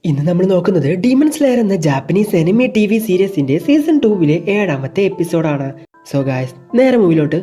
ഇന്ന് നമ്മൾ നോക്കുന്നത് ഡീമൺ സ്ലെയർ എന്ന ജാപ്പനീസ് എനിമി ടി.വി. സീരീസിന്റെ സീസൺ 2 7ാമത്തെ എപ്പിസോഡാണ്. സോ ഗായ്സ്, നേരെ മൂവിലോട്ട്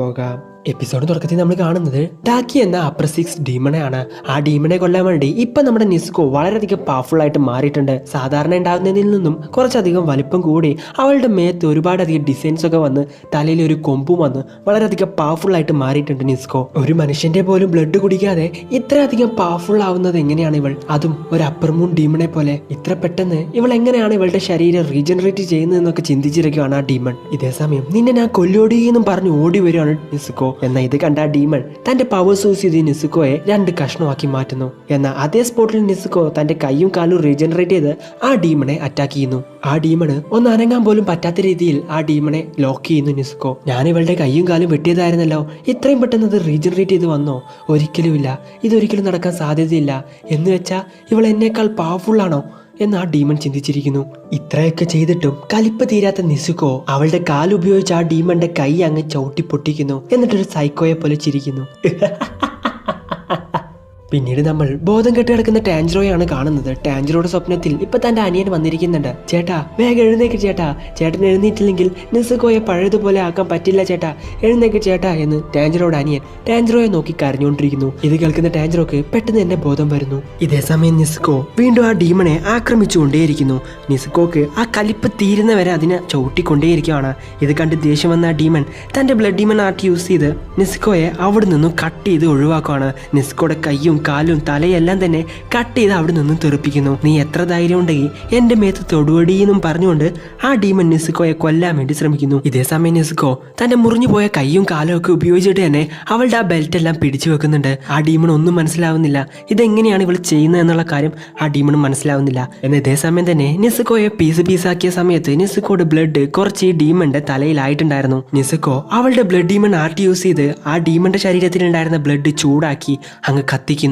പോകാം. എപ്പിസോഡ് തുടക്കത്തിൽ നമ്മൾ കാണുന്നത് ടാക്കി എന്ന അപ്പർ 6 ഡീമണെയാണ്. ആ ഡീമണെ കൊല്ലാൻ വേണ്ടി ഇപ്പൊ നമ്മുടെ നിസ്കോ വളരെയധികം പവർഫുൾ ആയിട്ട് മാറിയിട്ടുണ്ട്. സാധാരണ ഉണ്ടാകുന്നതിൽ നിന്നും കുറച്ചധികം വലിപ്പം കൂടി അവളുടെ മേത്ത് ഒരുപാടധികം ഡിസൈൻസ് ഒക്കെ വന്ന് തലയിൽ ഒരു കൊമ്പും വന്ന് വളരെയധികം പവർഫുൾ ആയിട്ട് മാറിയിട്ടുണ്ട് നിസ്കോ. ഒരു മനുഷ്യന്റെ പോലും ബ്ലഡ് കുടിക്കാതെ ഇത്രയധികം പവർഫുൾ ആവുന്നത് എങ്ങനെയാണ് ഇവൾ? അതും ഒരു അപ്പർ മൂൺ ഡീമണെ പോലെ ഇത്ര പെട്ടെന്ന് ഇവൾ എങ്ങനെയാണ് ഇവളുടെ ശരീരം റീജനറേറ്റ് ചെയ്യുന്നതെന്നൊക്കെ ചിന്തിച്ചിരിക്കുകയാണ് ആ ഡീമൺ. ഇതേ സമയം നിന്നെ ഞാൻ കൊല്ലോടി എന്നും പറഞ്ഞ് ഓടി വരികയാണ് നിസ്കോ. എന്നാൽ ഇത് കണ്ട ഡീമൺ തന്റെ പവേഴ്സ് യൂസ് ചെയ്ത് നിസ്കോയെ 2 കഷ്ണമാക്കി മാറ്റുന്നു. എന്നാൽ അതേ സ്പോട്ടിൽ നിസ്കോ തന്റെ കൈയും കാലും റീജനറേറ്റ് ചെയ്ത് ആ ഡീമണെ അറ്റാക്ക് ചെയ്യുന്നു. ആ ഡീമണ് ഒന്ന് അനങ്ങാൻ പോലും പറ്റാത്ത രീതിയിൽ ആ ഡീമണെ ലോക്ക് ചെയ്യുന്നു നിസ്കോ. ഞാൻ ഇവളുടെ കൈയും കാലും വെട്ടിയതായിരുന്നല്ലോ, ഇത്രയും പെട്ടെന്ന് അത് റീജനറേറ്റ് ചെയ്ത് വന്നോ? ഒരിക്കലുമില്ല, ഇതൊരിക്കലും നടക്കാൻ സാധ്യതയില്ല. എന്ന് വെച്ചാൽ ഇവൾ എന്നേക്കാൾ പവർഫുൾ ആണോ എന്ന് ആ ഡീമൺ ചിന്തിച്ചിരിക്കുന്നു. ഇത്രയൊക്കെ ചെയ്തിട്ടും കലിപ്പ് തീരാത്ത നിസുക്കോ അവളുടെ കാലുപയോഗിച്ച് ആ ഡീമന്റെ കൈ അങ്ങ് ചവിട്ടി പൊട്ടിക്കുന്നു. എന്നിട്ടൊരു സൈക്കോയെ പോലെ ചിരിക്കുന്നു. പിന്നീട് നമ്മൾ ബോധം കെട്ട് കിടക്കുന്ന ടാൻജിറോയാണ് കാണുന്നത്. ടാൻജിറോയുടെ സ്വപ്നത്തിൽ ഇപ്പൊ തന്റെ അനിയൻ വന്നിരിക്കുന്നുണ്ട്. ചേട്ടാ, വേഗം എഴുന്നേക്ക് ചേട്ടാ, ചേട്ടൻ എഴുന്നേറ്റില്ലെങ്കിൽ നിസുക്കോയെ പഴയതുപോലെ ആക്കാൻ പറ്റില്ല ചേട്ടാ, എഴുന്നേക്ക് ചേട്ടാ എന്ന് ടാൻജിറോയുടെ അനിയൻ ടാൻജിറോയെ നോക്കി കരഞ്ഞുകൊണ്ടിരിക്കുന്നു. ഇത് കേൾക്കുന്ന ടാൻജിറോക്ക് പെട്ടെന്ന് തന്നെ ബോധം വരുന്നു. ഇതേ സമയം നിസുക്കോ വീണ്ടും ആ ഡീമണെ ആക്രമിച്ചുകൊണ്ടേയിരിക്കുന്നു. നിസുക്കോക്ക് ആ കലിപ്പ് തീരുന്നവരെ അതിനെ ചവിട്ടിക്കൊണ്ടേയിരിക്കുകയാണ്. ഇത് കണ്ട് ദേഷ്യം വന്ന ആ ഡീമൺ തന്റെ ബ്ലഡ് ഡീമൺ ആർട്ട് യൂസ് ചെയ്ത് നിസുക്കോയെ അവിടെ നിന്നും കട്ട് ചെയ്ത് ഒഴിവാക്കുകയാണ്. നിസുക്കോയുടെ കൈയും കാലും തലയെല്ലാം തന്നെ കട്ട് ചെയ്ത് അവിടെ നിന്നും തെറിപ്പിക്കുന്നു. നീ എത്ര ധൈര്യം ഉണ്ടെങ്കിൽ എന്റെ മേത്ത് തൊടുവടി എന്നും പറഞ്ഞുകൊണ്ട് ആ ഡീമൺ നിസുക്കോയെ കൊല്ലാൻ വേണ്ടി ശ്രമിക്കുന്നു. ഇതേ സമയം നിസുക്കോ തന്റെ മുറിഞ്ഞു പോയ കൈയും കാലും ഒക്കെ ഉപയോഗിച്ചിട്ട് തന്നെ അവളുടെ ആ ബെൽറ്റ് എല്ലാം പിടിച്ചു വെക്കുന്നുണ്ട്. ആ ഡീമൺ ഒന്നും മനസ്സിലാവുന്നില്ല, ഇതെങ്ങനെയാണ് ഇവൾ ചെയ്യുന്നത് എന്നുള്ള കാര്യം ആ ഡീമൺ മനസ്സിലാവുന്നില്ല. എന്നാൽ ഇതേ സമയം തന്നെ നിസുക്കോയെ പീസാക്കിയ സമയത്ത് നിസുക്കോയുടെ ബ്ലഡ് കുറച്ച് ഈ ഡീമന്റെ തലയിലായിട്ടുണ്ടായിരുന്നു. നിസുക്കോ അവളുടെ ബ്ലഡ് ഡീമൺ ആർട്ട് യൂസ് ചെയ്ത് ആ ഡീമന്റെ ശരീരത്തിൽ ഉണ്ടായിരുന്ന ബ്ലഡ് ചൂടാക്കി അങ്ങ് കത്തിക്കുന്നു.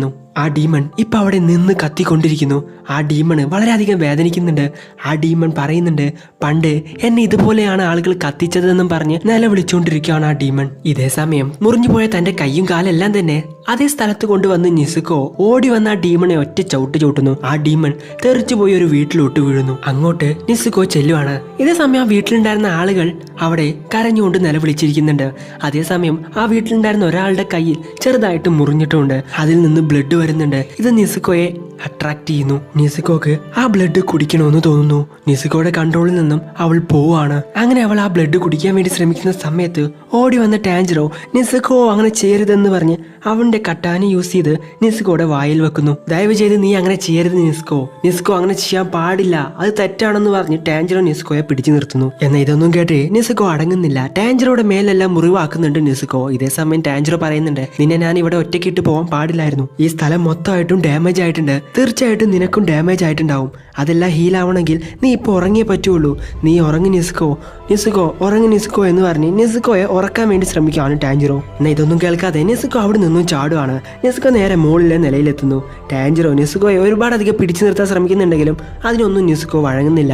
ആ ഡീമൺ ഇപ്പൊ അവിടെ നിന്ന് കത്തിക്കൊണ്ടിരിക്കുന്നു. ആ ഡീമണ് വളരെയധികം വേദനിക്കുന്നുണ്ട്. ആ ഡീമൺ പറയുന്നുണ്ട്, പണ്ട് എന്നെ ഇതുപോലെയാണ് ആളുകൾ കത്തിച്ചതെന്നും പറഞ്ഞ് നിലവിളിച്ചുകൊണ്ടിരിക്കുകയാണ് ആ ഡീമൺ. ഇതേ സമയം മുറിഞ്ഞുപോയ തന്റെ കൈയും കാലെല്ലാം തന്നെ അതേ സ്ഥലത്ത് കൊണ്ടുവന്ന് നിസുക്കോ ഓടി വന്ന ആ ഡീമണെ ഒറ്റ ചവിട്ട് ചവിട്ടുന്നു. ആ ഡീമൺ തെറിച്ചു പോയി ഒരു വീട്ടിലോട്ട് വീഴുന്നു. അങ്ങോട്ട് നിസുക്കോ ചെല്ലുവാണ്. ഇതേ സമയം ആ വീട്ടിലുണ്ടായിരുന്ന ആളുകൾ അവിടെ കരഞ്ഞുകൊണ്ട് നിലവിളിച്ചിരിക്കുന്നുണ്ട്. അതേസമയം ആ വീട്ടിലുണ്ടായിരുന്ന ഒരാളുടെ കയ്യിൽ ചെറുതായിട്ട് മുറിഞ്ഞിട്ടുണ്ട്. അതിൽ നിന്ന് ബ്ലഡ് വരുന്നുണ്ട്. ഇത് നിസുക്കോയെ അട്രാക്ട് ചെയ്യുന്നു. നിസുക്കോക്ക് ആ ബ്ലഡ് കുടിക്കണമെന്ന് തോന്നുന്നു. നിസുക്കോയുടെ കൺട്രോളിൽ നിന്നും അവൾ പോവാണ്. അങ്ങനെ അവൾ ആ ബ്ലഡ് കുടിക്കാൻ വേണ്ടി ശ്രമിക്കുന്ന സമയത്ത് ഓടി വന്ന ടാൻജിറോ നിസുക്കോ അങ്ങനെ ചെയ്യരുതെന്ന് പറഞ്ഞ് അവന്റെ കട്ടാനി യൂസ് ചെയ്ത് നിസുക്കോയുടെ വായിൽ വെക്കുന്നു. ദയവ് ചെയ്ത് നീ അങ്ങനെ ചെയ്യരുത് നിസ്കോ, നിസ്കോ അങ്ങനെ ചെയ്യാൻ പാടില്ല, അത് തെറ്റാണെന്ന് പറഞ്ഞ് ടാൻജിറോ നിസ്കോയെ പിടിച്ചു നിർത്തുന്നു. എന്നാൽ ഇതൊന്നും കേട്ട് നിസുക്കോ അടങ്ങുന്നില്ല. ടാൻജിറോയുടെ മേലെല്ലാം മുറിവാക്കുന്നുണ്ട് നിസുക്കോ. ഇതേ സമയം ടാൻജിറോ പറയുന്നുണ്ട്, നിന്നെ ഞാൻ ഇവിടെ ഒറ്റയ്ക്കിട്ട് പോകാൻ പാടില്ലായിരുന്നു. ഈ സ്ഥലം മൊത്തമായിട്ടും ഡാമേജ് ആയിട്ടുണ്ട്, തീർച്ചയായിട്ടും നിനക്കും ഡാമേജ് ആയിട്ടുണ്ടാവും. അതെല്ലാം ഹീലാവണമെങ്കിൽ നീ ഇപ്പോൾ ഉറങ്ങിയേ പറ്റുള്ളൂ. നീ ഉറങ്ങി നിസ്കോ, നിസുക്കോ ഉറങ്ങി നിസ്കോ എന്ന് പറഞ്ഞ് നിസുക്കോയെ ഉറക്കാൻ വേണ്ടി ശ്രമിക്കുകയാണ് ടാൻജിറോ. എന്നാൽ ഇതൊന്നും കേൾക്കാതെ നിസുക്കോ അവിടെ നിന്നും ചാടുകയാണ്. നിസുക്കോ നേരെ മുകളിലെ നിലയിലെത്തുന്നു. ടാൻജിറോ നിസുക്കോയെ ഒരുപാടധികം പിടിച്ചു നിർത്താൻ ശ്രമിക്കുന്നുണ്ടെങ്കിലും അതിനൊന്നും നിസുക്കോ വഴങ്ങുന്നില്ല.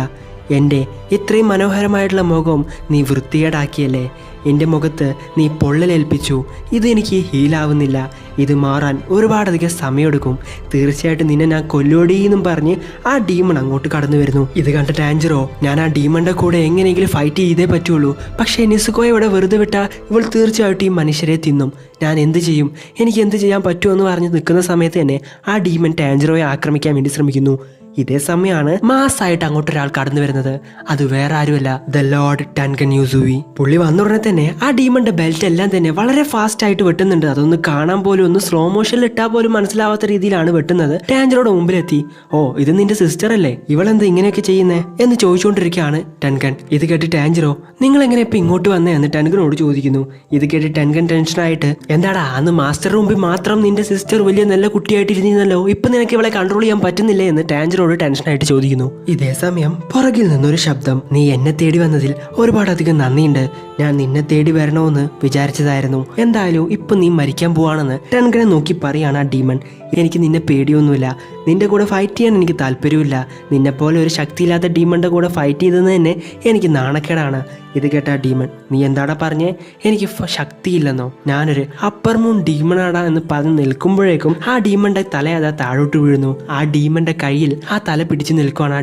എൻ്റെ ഇത്രയും മനോഹരമായിട്ടുള്ള മുഖം നീ വൃത്തികേടാക്കിയല്ലേ, എൻ്റെ മുഖത്ത് നീ പൊള്ളലേൽപ്പിച്ചു, ഇതെനിക്ക് ഹീലാവുന്നില്ല, ഇത് മാറാൻ ഒരുപാടധികം സമയമെടുക്കും, തീർച്ചയായിട്ടും നിന്നെ ഞാൻ കൊല്ലോടി എന്നും പറഞ്ഞ് ആ ഡീമൺ അങ്ങോട്ട് കടന്നു വരുന്നു. ഇത് കണ്ട ടാൻജിറോ, ഞാൻ ആ ഡീമണിന്റെ കൂടെ എങ്ങനെയെങ്കിലും ഫൈറ്റ് ചെയ്തേ പറ്റുള്ളൂ, പക്ഷേ നിസുക്കോയെ ഇവിടെ വെറുതെ വിട്ടാൽ ഇവൾ തീർച്ചയായിട്ടും ഈ മനുഷ്യരെ തിന്നും, ഞാൻ എന്ത് ചെയ്യും, എനിക്ക് എന്ത് ചെയ്യാൻ പറ്റുമെന്ന് പറഞ്ഞ് നിൽക്കുന്ന സമയത്ത് തന്നെ ആ ഡീമൺ ടാൻജിറോയെ ആക്രമിക്കാൻ വേണ്ടി ശ്രമിക്കുന്നു. ഇതേ സമയമാണ് മാസായിട്ട് അങ്ങോട്ട് ഒരാൾ കടന്നു വരുന്നത്. അത് വേറെ ആരുമല്ല, ദ ലോർഡ് ടൻഗൻ യൂസുവി. പുള്ളി വന്ന ഉടനെ തന്നെ ആ ഡീമന്റെ ബെൽറ്റ് എല്ലാം തന്നെ വളരെ ഫാസ്റ്റ് ആയിട്ട് വെട്ടുന്നുണ്ട്. അതൊന്ന് കാണാൻ പോലും ഒന്ന് സ്ലോ മോഷനിൽ ഇട്ടാൽ പോലും മനസ്സിലാവാത്ത രീതിയിലാണ് വെട്ടുന്നത്. ടാൻജിറോയുടെ മുമ്പിലെത്തി, ഓ ഇത് നിന്റെ സിസ്റ്റർ അല്ലേ, ഇവളെന്താ ഇങ്ങനെയൊക്കെ ചെയ്യുന്നേ എന്ന് ചോദിച്ചുകൊണ്ടിരിക്കുകയാണ് ടൻഗൻ. ഇത് കേട്ട് ടാൻജിറോ, നിങ്ങൾ എങ്ങനെ ഇപ്പൊ ഇങ്ങോട്ട് വന്നേ എന്ന് ടൻഗനോട് ചോദിക്കുന്നു. ഇത് കേട്ട് ടൻഗൻ ടെൻഷനായിട്ട്, എന്താടാ അന്ന് മാസ്റ്റർ മുമ്പിൽ മാത്രം നിന്റെ സിസ്റ്റർ വലിയ നല്ല കുട്ടിയായിട്ട് ഇരുന്നല്ലോ, ഇപ്പൊ നിനക്ക് ഇവളെ കൺട്രോൾ ചെയ്യാൻ പറ്റുന്നില്ലേ എന്ന് ടാൻജിറോ ടെൻഷനായിട്ട് ചോദിക്കുന്നു. ഇതേ സമയം പുറകിൽ നിന്നൊരു ശബ്ദം, നീ എന്നെ തേടി വന്നതിൽ ഒരുപാടധികം നന്ദിയുണ്ട്, ഞാൻ നിന്നെ തേടി വരണമെന്ന് വിചാരിച്ചതായിരുന്നു, എന്തായാലും ഇപ്പൊ നീ മരിക്കാൻ പോവാണെന്ന് ടൻഗനെ നോക്കി പറയാണ് ആ ഡീമൺ. എനിക്ക് നിന്നെ പേടിയൊന്നുമില്ല, നിന്റെ കൂടെ ഫൈറ്റ് ചെയ്യാൻ എനിക്ക് താല്പര്യമില്ല, നിന്നെപ്പോലെ ഒരു ശക്തിയില്ലാത്ത ഡീമന്റെ കൂടെ ഫൈറ്റ് ചെയ്തത് തന്നെ എനിക്ക് നാണക്കേടാണ്, ഇത് കേട്ട ഡീമൺ, നീ എന്താടാ പറഞ്ഞേ? എനിക്ക് ശക്തിയില്ലെന്നോ? ഞാനൊരു അപ്പർ മൂൺ ഡീമണാടാ എന്ന് പറഞ്ഞ് നിൽക്കുമ്പോഴേക്കും ആ ഡീമന്റെ തല അതാ താഴോട്ട് വീഴുന്നു. ആ ഡീമന്റെ കയ്യിൽ ആ തല പിടിച്ചു നിൽക്കുവാണ്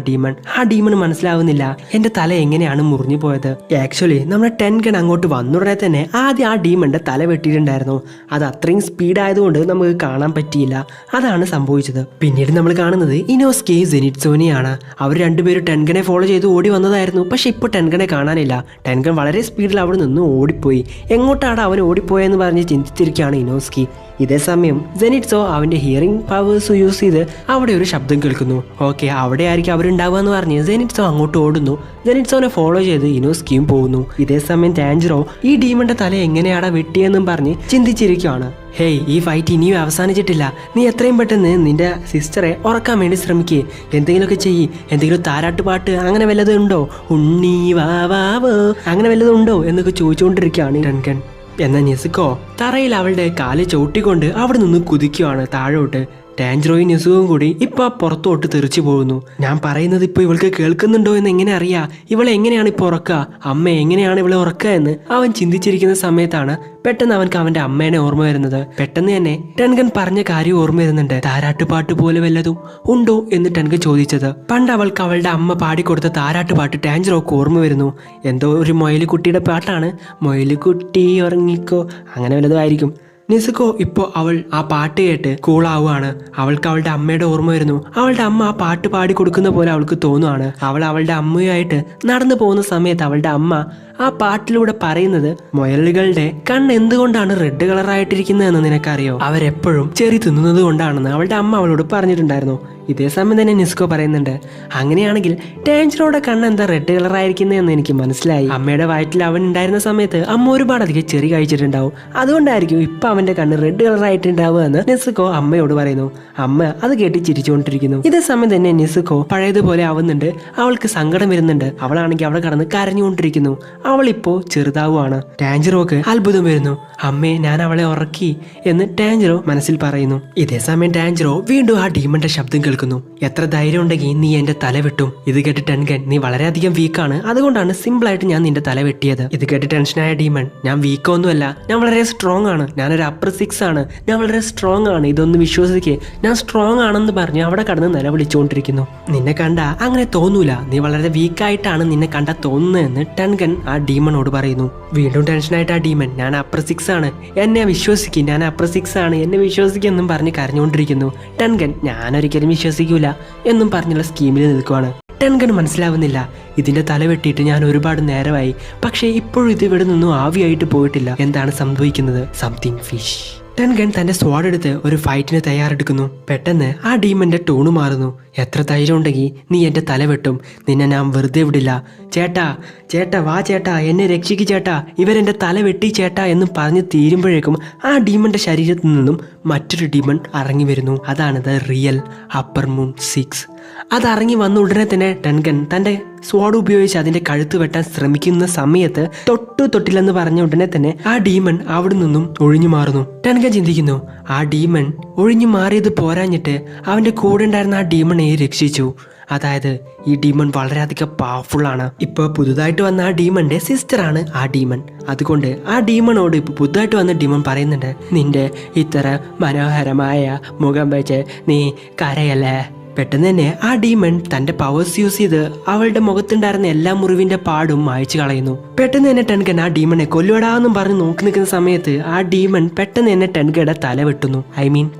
ആ ഡീമൺ മനസ്സിലാവുന്നില്ല എന്റെ തല എങ്ങനെയാണ് മുറിഞ്ഞു പോയത്. ആക്ച്വലി നമ്മുടെ ടെൻഗൺ അങ്ങോട്ട് വന്നുടനെ തന്നെ ആദ്യം ആ ഡീമന്റെ തല വെട്ടിയിട്ടുണ്ടായിരുന്നു. അത് അത്രയും സ്പീഡ് ആയതുകൊണ്ട് നമുക്ക് കാണാൻ പറ്റിയില്ല. അതാണ് സംഭവിച്ചത്. പിന്നീട് നമ്മൾ കാണുന്നത് ഇനോസ്കെയും സെനിറ്റ്സോനെയാണ്. അവർ രണ്ടുപേരും ടെൻഗനെ ഫോളോ ചെയ്ത് ഓടി വന്നതായിരുന്നു. പക്ഷെ ഇപ്പോൾ ടെൻഗനെ കാണാനില്ല. ടെൻഗൻ വളരെ സ്പീഡിൽ അവിടെ നിന്ന് ഓടിപ്പോയി. എങ്ങോട്ടാണ് അവൻ ഓടിപ്പോയെന്ന് പറഞ്ഞ് ചിന്തിച്ചിരിക്കുകയാണ് ഇനോസ്കി. ഇതേ സമയം സെനിറ്റ്സോ അവന്റെ ഹിയറിംഗ് പവേഴ്സ് യൂസ് ചെയ്ത് അവിടെ ഒരു ശബ്ദം കേൾക്കുന്നു. ഓക്കെ, അവിടെ ആയിരിക്കും അവരുണ്ടാവുക എന്ന് പറഞ്ഞ് സെനിറ്റ്സോ അങ്ങോട്ട് ഓടുന്നു. സെനിറ്റ്സോനെ ഫോളോ ചെയ്ത് ഇനോസ്കിയും പോകുന്നു. ഇതേ സമയം ടാൻജിറോ ഈ ഡീമന്റെ തല എങ്ങനെയാടാ വെട്ടിയെന്നും പറഞ്ഞ് ചിന്തിച്ചിരിക്കുകയാണ്. ഹേയ്, ഈ ഫൈറ്റ് ഇനിയും അവസാനിച്ചിട്ടില്ല. നീ എത്രയും പെട്ടെന്ന് നിന്റെ സിസ്റ്ററെ ഉറക്കാൻ വേണ്ടി ശ്രമിക്കേ. എന്തെങ്കിലുമൊക്കെ ചെയ്യ്. എന്തെങ്കിലും താരാട്ടുപാട്ട് അങ്ങനെ വല്ലതും ഉണ്ടോ? ഉണ്ണി വാവോ അങ്ങനെ വല്ലതും ഉണ്ടോ എന്നൊക്കെ ചോദിച്ചുകൊണ്ടിരിക്കുകയാണ് ടെൻഗൻ. എന്നാൽ നെസുക്കോ തറയിൽ അവളുടെ കാല് ചവിട്ടിക്കൊണ്ട് അവിടെ നിന്ന് കുതിക്കുകയാണ് താഴോട്ട്. ടാൻജിറോയും നെസുക്കും കൂടി ഇപ്പൊ പുറത്തോട്ട് തെറിച്ചു പോകുന്നു. ഞാൻ പറയുന്നത് ഇപ്പൊ ഇവൾക്ക് കേൾക്കുന്നുണ്ടോ എന്ന് എങ്ങനെ അറിയാ? ഇവളെ എങ്ങനെയാണ് ഇപ്പൊ ഉറക്കുക? അമ്മ എങ്ങനെയാണ് ഇവളെ ഉറക്കുക എന്ന് അവൻ ചിന്തിച്ചിരിക്കുന്ന സമയത്താണ് പെട്ടെന്ന് അവൻക്ക് അവന്റെ അമ്മേനെ ഓർമ്മ വരുന്നത്. പെട്ടെന്ന് തന്നെ ടെൻഗൻ പറഞ്ഞ കാര്യം ഓർമ്മ വരുന്നുണ്ട്. താരാട്ടുപാട്ട് പോലെ വല്ലതും ഉണ്ടോ എന്ന് ടെൻഗൻ ചോദിച്ചത്. പണ്ട് അവൾക്ക് അവളുടെ അമ്മ പാടിക്കൊടുത്ത താരാട്ടുപാട്ട് ടാൻജിറോക്ക് ഓർമ്മ വരുന്നു. എന്തോ ഒരു മൊയിലുകുട്ടിയുടെ പാട്ടാണ്. മൊയിലുകുട്ടി ഉറങ്ങിക്കോ അങ്ങനെ വല്ലതും ആയിരിക്കും. നെസുക്കോ ഇപ്പോൾ അവൾ ആ പാട്ട് കേട്ട് കൂളാവുകയാണ്. അവൾക്ക് അവളുടെ അമ്മയുടെ ഓർമ്മ വരുന്നു. അവളുടെ അമ്മ ആ പാട്ട് പാടി കൊടുക്കുന്ന പോലെ അവൾക്ക് തോന്നുകയാണ്. അവൾ അവളുടെ അമ്മയുമായിട്ട് നടന്നു പോകുന്ന സമയത്ത് അവളുടെ അമ്മ ആ പാട്ടിലൂടെ പറയുന്നത്, മുയലുകളുടെ കണ്ണ് എന്തുകൊണ്ടാണ് റെഡ് കളറായിട്ടിരിക്കുന്നതെന്ന് നിനക്കറിയോ? അവരെപ്പോഴും ചെറി തിന്നുന്നത് കൊണ്ടാണെന്ന് അവളുടെ അമ്മ അവളോട് പറഞ്ഞിട്ടുണ്ടായിരുന്നു. ഇതേ സമയം തന്നെ നെസ്കോ പറയുന്നുണ്ട്, അങ്ങനെയാണെങ്കിൽ ടാൻജിറോയുടെ കണ്ണ് എന്താ റെഡ് കളറായിരിക്കുന്നതെന്ന് എനിക്ക് മനസ്സിലായി. അമ്മയുടെ വയറ്റിൽ അവൻ ഉണ്ടായിരുന്ന സമയത്ത് അമ്മ ഒരുപാട് അധികം ചെറി കഴിച്ചിട്ടുണ്ടാവും. അതുകൊണ്ടായിരിക്കും ഇപ്പൊ അവന്റെ കണ്ണ് റെഡ് കളറായിട്ടുണ്ടാവുക എന്ന് നെസ്കോ അമ്മയോട് പറയുന്നു. അമ്മ അത് കേട്ട് ചിരിച്ചുകൊണ്ടിരിക്കുന്നു. ഇതേ സമയം തന്നെ നെസ്കോ പഴയതുപോലെ ആവുന്നുണ്ട്. അവൾക്ക് സങ്കടം വരുന്നുണ്ട്. അവളാണെങ്കിൽ അവിടെ കടന്ന് കരഞ്ഞുകൊണ്ടിരിക്കുന്നു. അവളിപ്പോ ചെറുതാവുകയാണ്. ടാൻജിറോക്ക് അത്ഭുതം വരുന്നു. അമ്മേ, ഞാൻ അവളെ ഉറക്കി എന്ന് ടാൻജിറോ മനസ്സിൽ പറയുന്നു. ഇതേ സമയം ടാൻജിറോ വീണ്ടും ആ ഡീമന്റെ ശബ്ദം കേൾക്കുന്നു. എത്ര ധൈര്യം ഉണ്ടെങ്കിൽ നീ എന്റെ തല വെട്ടും. ഇത് കേട്ട് ടെൻഗൻ, നീ വളരെയധികം വീക്കാണ്, അതുകൊണ്ടാണ് സിമ്പിൾ ആയിട്ട് ഞാൻ നിന്റെ തല വെട്ടിയത്. ഇത് കേട്ട് ടെൻഷനായ ഡീമൺ, ഞാൻ വീക്കൊന്നുമല്ല, ഞാൻ വളരെ സ്ട്രോങ് ആണ്, ഞാനൊരു അപ്പർ 6 ആണ്, ഞാൻ വളരെ സ്ട്രോങ് ആണ്, ഇതൊന്ന് വിശ്വസിക്കേ, ഞാൻ സ്ട്രോങ് ആണെന്ന് പറഞ്ഞ് അവിടെ കടന്ന് നിലവിളിച്ചുകൊണ്ടിരിക്കുന്നു. നിന്നെ കണ്ട അങ്ങനെ തോന്നൂല, നീ വളരെ വീക്കായിട്ടാണ് നിന്നെ കണ്ട തോന്നുന്നതെന്ന് ടെൻഗൻ ആ ഡീമണോട് പറയുന്നു. വീണ്ടും ടെൻഷനായിട്ട് ആ ഡീമൺ, ഞാൻ അപ്പർ 6 ആണ്, എന്നെ വിശ്വസിക്കും, ഞാൻ അപ്പർ 6 ആണ്, എന്നെ വിശ്വസിക്കുമെന്നും പറഞ്ഞ് കരഞ്ഞുകൊണ്ടിരിക്കുന്നു. ടെൻഗൻ, ഞാനൊരിക്കലും വിശ്വസിക്കൂല എന്നും പറഞ്ഞുള്ള സ്കീമിൽ നിൽക്കുവാണ്. ടെൻഗൻ മനസ്സിലാവുന്നില്ല, ഇതിന്റെ തല വെട്ടിയിട്ട് ഞാൻ ഒരുപാട് നേരമായി, പക്ഷേ ഇപ്പോഴും ഇത് ഇവിടെ നിന്നും ആവിയായിട്ട് പോയിട്ടില്ല. എന്താണ് സംഭവിക്കുന്നത്? Something fish. ടെൻഗൻ തന്റെ സ്വാഡ് എടുത്ത് ഒരു ഫൈറ്റിന് തയ്യാറെടുക്കുന്നു. പെട്ടെന്ന് ആ ഡീമന്റെ ടോണ് മാറുന്നു. എത്ര ധൈര്യം ഉണ്ടെങ്കിൽ നീ എന്റെ തല വെട്ടും, നിന്നെ ഞാൻ വെറുതെ വിടില്ല. ചേട്ടാ ചേട്ടാ വാ ചേട്ടാ, എന്നെ രക്ഷിക്ക് ചേട്ടാ, ഇവരെന്റെ തല വെട്ടി ചേട്ടാ എന്ന് പറഞ്ഞ് തീരുമ്പോഴേക്കും ആ ഡീമന്റെ ശരീരത്തിൽ നിന്നും മറ്റൊരു ഡീമൺ ഇറങ്ങി വരുന്നു. അതാണ് ദ റിയൽ അപ്പർ മൂൺ 6. അത് ഇറങ്ങി വന്ന ഉടനെ തന്നെ ടെൻഗൻ തന്റെ സ്വാഡ് ഉപയോഗിച്ച് അതിന്റെ കഴുത്ത് വെട്ടാൻ ശ്രമിക്കുന്ന സമയത്ത് തൊട്ടില്ലെന്ന് പറഞ്ഞ ഉടനെ തന്നെ ആ ഡീമൺ അവിടെ നിന്നും ഒഴിഞ്ഞു മാറുന്നു. ടെൻഗൻ ചിന്തിക്കുന്നു, ആ ഡീമൺ ഒഴിഞ്ഞു മാറിയത് പോരാഞ്ഞിട്ട് അവന്റെ കൂടെ ഉണ്ടായിരുന്ന ആ ഡീമണെ രക്ഷിച്ചു. അതായത് ഈ ഡീമൺ വളരെയധികം പവർഫുൾ ആണ്. ഇപ്പൊ പുതുതായിട്ട് വന്ന ആ ഡീമന്റെ സിസ്റ്ററാണ് ആ ഡീമൺ. അതുകൊണ്ട് ആ ഡീമണോട് ഇപ്പൊ പുതുതായിട്ട് വന്ന ഡീമൺ പറയുന്നുണ്ട്, നിന്റെ ഇത്ര മനോഹരമായ മുഖം വെച്ച് നീ കരയല്ലേ. പെട്ടെന്ന് തന്നെ ആ ഡീമൺ തന്റെ പവേഴ്സ് യൂസ് ചെയ്ത് അവളുടെ മുഖത്തുണ്ടായിരുന്ന എല്ലാ മുറിവിന്റെ പാടും മായ്ച്ചു കളയുന്നു. പെട്ടെന്ന് തന്നെ ടെൻഗൻ ആ ഡീമണെ കൊല്ലുവടാന്നും പറഞ്ഞ് നോക്കി നിൽക്കുന്ന സമയത്ത് ആ ഡീമൺ പെട്ടെന്ന് തന്നെ ടെൻഗയുടെ തല വെട്ടുന്നു.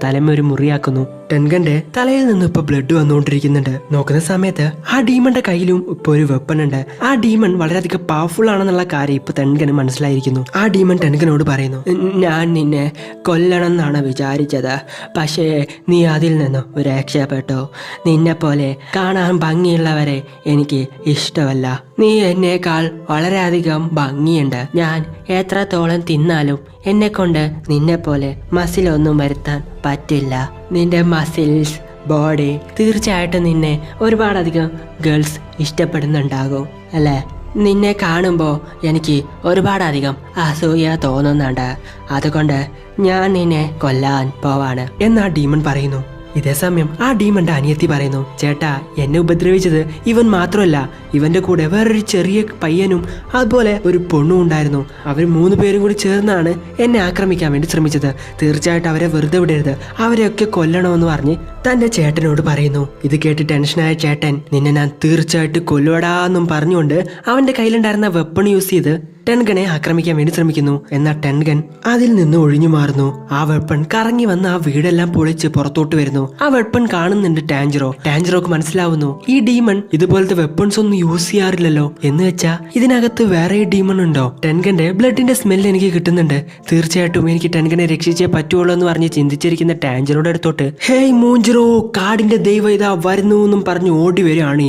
തലമ ഒരു മുറിയാക്കുന്നു. ടെൻഗന്റെ തലയിൽ നിന്ന് ഇപ്പൊ ബ്ലഡ് വന്നുകൊണ്ടിരിക്കുന്നുണ്ട്. നോക്കുന്ന സമയത്ത് ആ ഡീമന്റെ കയ്യിലും ഇപ്പൊ ഒരു വെപ്പൺ ഉണ്ട്. ആ ഡീമൺ വളരെയധികം പവർഫുൾ ആണെന്നുള്ള കാര്യം ഇപ്പൊ ടെൻഗന് മനസ്സിലായിരിക്കുന്നു. ആ ഡീമൺ ടെൻഗനോട് പറയുന്നു, ഞാൻ നിന്നെ കൊല്ലണം എന്നാണ് വിചാരിച്ചത്, പക്ഷേ നീ അതിൽ നിന്നും രക്ഷപ്പെട്ടോ. നിന്നെ പോലെ കാണാൻ ഭംഗിയുള്ളവരെ എനിക്ക് ഇഷ്ടമല്ല. നീ എന്നേക്കാൾ വളരെയധികം ഭംഗിയുണ്ട്. ഞാൻ എത്രത്തോളം തിന്നാലും എന്നെ കൊണ്ട് നിന്നെ പോലെ മസിലൊന്നും വരുത്താൻ പറ്റില്ല. നിന്റെ മസിൽസ്, ബോഡി, തീർച്ചയായിട്ടും നിന്നെ ഒരുപാടധികം ഗേൾസ് ഇഷ്ടപ്പെടുന്നുണ്ടാകും അല്ലേ? നിന്നെ കാണുമ്പോൾ എനിക്ക് ഒരുപാടധികം അസൂയ തോന്നുന്നുണ്ട്. അതുകൊണ്ട് ഞാൻ നിന്നെ കൊല്ലാൻ പോവാണ് എന്നാ ഡീമൺ പറയുന്നു. ഇതേസമയം ആ ഡീമന്റെ അനിയത്തി പറയുന്നു, ചേട്ടാ എന്നെ ഉപദ്രവിച്ചത് ഇവൻ മാത്രമല്ല, ഇവന്റെ കൂടെ വേറൊരു ചെറിയ പയ്യനും അതുപോലെ ഒരു പെണ്ണും ഉണ്ടായിരുന്നു. അവർ 3 പേരും കൂടി ചേർന്നാണ് എന്നെ ആക്രമിക്കാൻ വേണ്ടി ശ്രമിച്ചത്. തീർച്ചയായിട്ടും അവരെ വെറുതെ വിടരുത്, അവരെയൊക്കെ കൊല്ലണമെന്ന് പറഞ്ഞ് തന്റെ ചേട്ടനോട് പറയുന്നു. ഇത് കേട്ട് ടെൻഷനായ ചേട്ടൻ, നിന്നെ ഞാൻ തീർച്ചയായിട്ടും കൊല്ലുവടാന്നും പറഞ്ഞുകൊണ്ട് അവന്റെ കയ്യിലുണ്ടായിരുന്ന വെപ്പൺ യൂസ് ചെയ്ത് ടെൻഗനെ ആക്രമിക്കാൻ വേണ്ടി ശ്രമിക്കുന്നു. എന്നാൽ ടെൻഗൻ അതിൽ നിന്ന് ഒഴിഞ്ഞു മാറുന്നു. ആ വെപ്പൺ കറങ്ങി വന്ന് ആ വീടെല്ലാം പൊളിച്ച് പുറത്തോട്ട് വരുന്നു. ആ വെപ്പൺ കാണുന്നുണ്ട് ടാൻജിറോക്ക് മനസ്സിലാവുന്നു, ഈ ഡീമൺ ഇതുപോലത്തെ വെപ്പൺസ് ഒന്നും യൂസ് ചെയ്യാറില്ലല്ലോ. എന്ന് വെച്ചാ ഇതിനകത്ത് വേറെ ഡീമൺ ഉണ്ടോ? ടെൻഗന്റെ ബ്ലഡിന്റെ സ്മെല്ല് എനിക്ക് കിട്ടുന്നുണ്ട്, തീർച്ചയായിട്ടും എനിക്ക് ടെൻഗനെ രക്ഷിച്ചേ പറ്റുള്ളൂ എന്ന് പറഞ്ഞ് ചിന്തിച്ചിരിക്കുന്ന ടാൻജിറോയുടെ അടുത്തോട്ട്, ഹേയ് മൂഞ്ചിറോ, കാടിന്റെ ദൈവം ഇതാ വരുന്നു എന്നും പറഞ്ഞ് ഓടി വരികയാണ്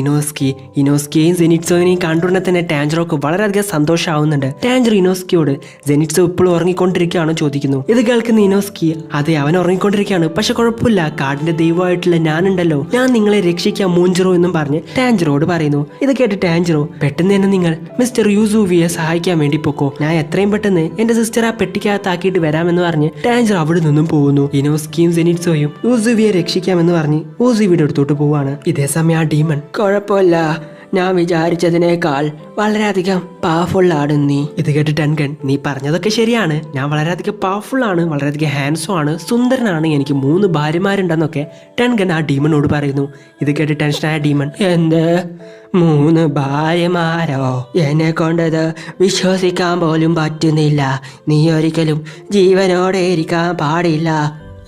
ഇനോസ്കിയെയും സെനിറ്റ്സോനെയും കണ്ടുടനെ തന്നെ ടാൻജിറോക്ക് വളരെയധികം സന്തോഷമാവുന്നുണ്ട്. ടാൻജിറോ ഇനോസ്കിയോട് സെനിറ്റ്സോ ഇപ്പോഴും ഉറങ്ങിക്കൊണ്ടിരിക്കുകയാണോ ചോദിക്കുന്നു. ഇത് കേൾക്കുന്ന ഇനോസ്കി, അതെ അവൻ ഉറങ്ങിക്കൊണ്ടിരിക്കുകയാണ്, പക്ഷെ കുഴപ്പമില്ല, കാടിന്റെ ദൈവമായിട്ടുള്ള ഞാനുണ്ടല്ലോ, ഞാൻ നിങ്ങളെ രക്ഷിക്കാം മൂഞ്ചിറോ എന്നും പറഞ്ഞ് ടാൻജിറോട് പറയുന്നു. ഇത് കേട്ട് ടാൻജിറോ, പെട്ടെന്ന് തന്നെ നിങ്ങൾ മിസ്റ്റർ യൂസുവിയെ സഹായിക്കാൻ വേണ്ടി പൊക്കോ, ഞാൻ എത്രയും പെട്ടെന്ന് എന്റെ സിസ്റ്റർ ആ പെട്ടിക്കകത്താക്കിയിട്ട് വരാമെന്ന് പറഞ്ഞ് ടാൻജിറോ അവിടെ നിന്നും പോകുന്നു. ഇനോസ്കിയും സെനിറ്റ്സോയും യൂസുവിയെ രക്ഷിക്കാമെന്ന് പറഞ്ഞ് യൂസുവിയുടെ അടുത്തോട്ട് പോവാണ്. ഇതേസമയം ആ ഡീമൺ, കുഴപ്പമില്ല, ഞാൻ വിചാരിച്ചതിനേക്കാൾ വളരെയധികം പവർഫുൾ ആണ് നീ. ഇത് കേട്ട് ടെൻഗൻ, നീ പറഞ്ഞതൊക്കെ ശരിയാണ്, ഞാൻ വളരെയധികം പവർഫുൾ ആണ്, വളരെയധികം ഹാൻഡ്സം ആണ്, സുന്ദരനാണ്, എനിക്ക് 3 ഭാര്യമാരുണ്ടെന്നൊക്കെ ടെൻഗൻ ആ ഡീമനോട് പറയുന്നു. ഇത് കേട്ട് ടെൻഷനായ ഡീമൺ, എന്ത് 3 ഭാര്യമാരോ? എന്നെ കൊണ്ടത് വിശ്വസിക്കാൻ പോലും പറ്റുന്നില്ല, നീ ഒരിക്കലും ജീവനോടെ ഇരിക്കാൻ പാടില്ല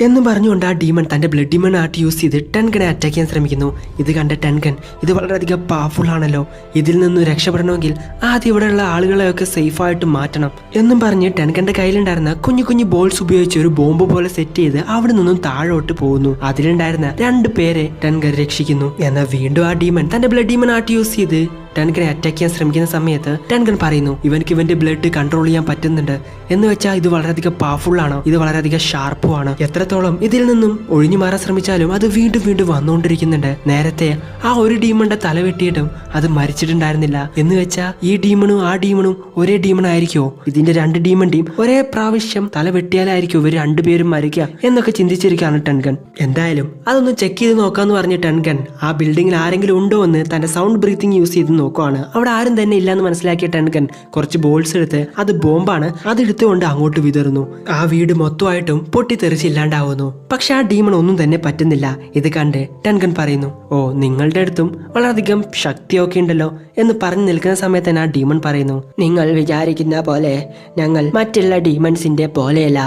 എന്നും പറഞ്ഞുകൊണ്ട് ആ ഡീമൺ തന്റെ ബ്ലഡ് ഡീമൺ ആർട്ട് യൂസ് ചെയ്ത് ടെൻഗനെ അറ്റാക്ക് ചെയ്യാൻ ശ്രമിക്കുന്നു. ഇത് കണ്ട ടെൻഗൻ, ഇത് വളരെയധികം പവർഫുൾ ആണല്ലോ, ഇതിൽ നിന്ന് രക്ഷപ്പെടണമെങ്കിൽ ആദ്യം ഇവിടെയുള്ള ആളുകളെയൊക്കെ സേഫായിട്ട് മാറ്റണം എന്നും പറഞ്ഞ് ടെൻഗന്റെ കയ്യിലുണ്ടായിരുന്ന കുഞ്ഞു ബോൾസ് ഉപയോഗിച്ച് ഒരു ബോംബ് പോലെ സെറ്റ് ചെയ്ത് അവിടെ നിന്നും താഴോട്ട് പോകുന്നു. അതിലുണ്ടായിരുന്ന 2 പേരെ ടെൻഗൻ രക്ഷിക്കുന്നു. എന്നാൽ വീണ്ടും ആ ഡീമൺ തന്റെ ബ്ലഡ് ഡീമൺ ആർട്ട് യൂസ് ചെയ്ത് ടെൻഗനെ അറ്റാക്ക് ചെയ്യാൻ ശ്രമിക്കുന്ന സമയത്ത് ടെൻഗൻ പറയുന്നു, ഇവൻക്ക് ഇവന്റെ ബ്ലഡ് കൺട്രോൾ ചെയ്യാൻ പറ്റുന്നുണ്ട്, എന്ന് വെച്ചാൽ ഇത് വളരെയധികം പവർഫുൾ ആണ്, ഇത് വളരെയധികം ഷാർപ്പും ആണ്, എത്രത്തോളം ഇതിൽ നിന്നും ഒഴിഞ്ഞു മാറാൻ ശ്രമിച്ചാലും അത് വീണ്ടും വന്നുകൊണ്ടിരിക്കുന്നുണ്ട്. നേരത്തെ ആ ഒരു ഡീമന്റെ തല വെട്ടിയിട്ടും അത് മരിച്ചിട്ടുണ്ടായിരുന്നില്ല, എന്ന് വെച്ചാൽ ഈ ഡീമണും ആ ഡീമണും ഒരേ ഡീമൺ ആയിരിക്കോ? ഇതിന്റെ 2 ഡീമന്റെയും ഒരേ പ്രാവശ്യം തല വെട്ടിയാലായിരിക്കും ഇവർ 2 പേരും മരിക്കുക എന്നൊക്കെ ചിന്തിച്ചിരിക്കുകയാണ് ടെൻഗൻ. എന്തായാലും അതൊന്ന് ചെക്ക് ചെയ്ത് നോക്കാന്ന് പറഞ്ഞ് ടെൻഗൻ ആ ബിൽഡിങ്ങിൽ ആരെങ്കിലും ഉണ്ടോ എന്ന് തന്റെ സൗണ്ട് ബ്രീത്തിങ് യൂസ് ചെയ്ത് നോക്കുവാണ്. അവിടെ ആരും തന്നെ ഇല്ലാന്ന് മനസ്സിലാക്കിയ ടെൻഗൻ കുറച്ച് ബോൾസ് എടുത്ത്, അത് ബോംബാണ്, അത് എടുത്തുകൊണ്ട് അങ്ങോട്ട് വിതറുന്നു. ആ വീട് മൊത്തമായിട്ടും പൊട്ടിത്തെറിച്ചില്ലാണ്ടാവുന്നു. പക്ഷെ ആ ഡീമൺ ഒന്നും തന്നെ പറ്റുന്നില്ല. ഇത് കണ്ട് ടെൻഗൻ പറയുന്നു, ഓ നിങ്ങളുടെ അടുത്തും വളരെയധികം ശക്തിയൊക്കെ ഉണ്ടല്ലോ എന്ന് പറഞ്ഞു നിൽക്കുന്ന സമയത്ത് തന്നെ ആ ഡീമൺ പറയുന്നു, നിങ്ങൾ വിചാരിക്കുന്ന പോലെ ഞങ്ങൾ മറ്റുള്ള ഡീമൺസിന്റെ പോലെയല്ല,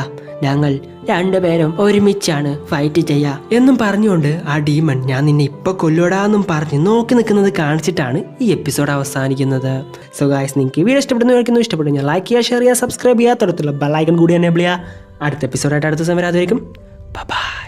ഞങ്ങൾ 2 പേരും ഒരുമിച്ചാണ് ഫൈറ്റ് ചെയ്യാ എന്നും പറഞ്ഞുകൊണ്ട് ആ ഡീമൺ, ഞാൻ നിന്നെ ഇപ്പൊ കൊല്ലോടാന്നും പറഞ്ഞ് നോക്കി നിൽക്കുന്നത് കാണിച്ചിട്ടാണ് ഈ എപ്പിസോഡ് അവസാനിക്കുന്നത്. സോ ഗായ്സ്, നിങ്ങൾക്ക് വീഡിയോ ഇഷ്ടപ്പെട്ടു ഞാൻ ലൈക്ക് ചെയ്യുക, ഷെയർ ചെയ്യുക, സബ്സ്ക്രൈബ് ചെയ്യുക, തൊട്ടടുത്തുള്ള ബെൽ ഐക്കൺ കൂടി എനേബിൾ ചെയ്യുക. അടുത്ത എപ്പിസോഡായിട്ട് അടുത്ത സമയം അതുവരെയും ബൈ.